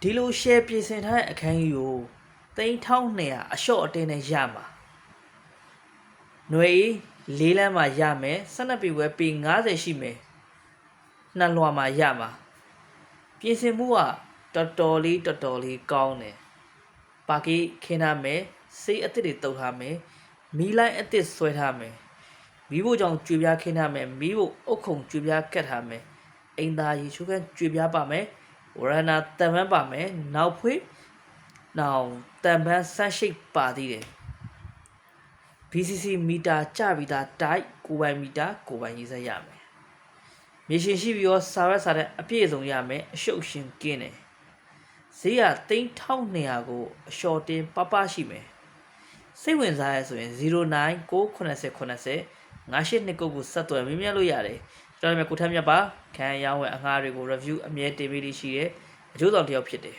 ဒီလို share ပြင်ဆင်ထားတဲ့အခန်းကြီးကို3200အလျှော့အတင်းနဲ့ရမှာຫນွေ4လမ်းမှာရမယ်12ပေဝဲပေ90ရှိမယ်2လွှာမှာရမှာပြင်ဆင်မှုကတော်တော်လေးကောင်းတယ်ပါကီခင်းထားမယ်ဆေးအသစ်တွေတုပ်ထားမယ်မီးလိုင်းအသစ်ဆွဲထားမယ်မီးဖို့ကြောင့်ကြွေပြားခင်းထားမယ်မီးဖို့အုတ်ခုံကြွေပြားကတ်ထားမယ်အိမ်သားရေချိုးခန်းကြွေပြားပါမယ်ဝရဏတံပန်းပါမယ်နောက်ဖွေးနောက်တံပန်းဆန်းရှိတ်ပါသေးတယ် BCC မီတာကြပြီးသားတိုက်ကိုပိုင်မီတာကိုပိုင်ရေးဆက်ရမယ်မြေရှင်ရှိပြီးတော့စာရွက်စာတမ်းအပြည့်စုံရမယ်အရှုပ်ရှင်ကင်းတယ်ဈေးက3200ကိုအလျှော်တင်ပရှိမယ်စိတ်ဝင်စားရဆိုရင်099890 5829ကိုဆက်သွယ်မြင်မြတ်လို့ရတယ်ကျွန်တော်တို့ကိုထမ်းမြတ်ပါခံရောင်းဝယ်အငှားတွေကို review အမြဲတင်ပေးလို့ရှိရဲအကျိုးဆောင်တစ်ယောက်ဖြစ်တယ်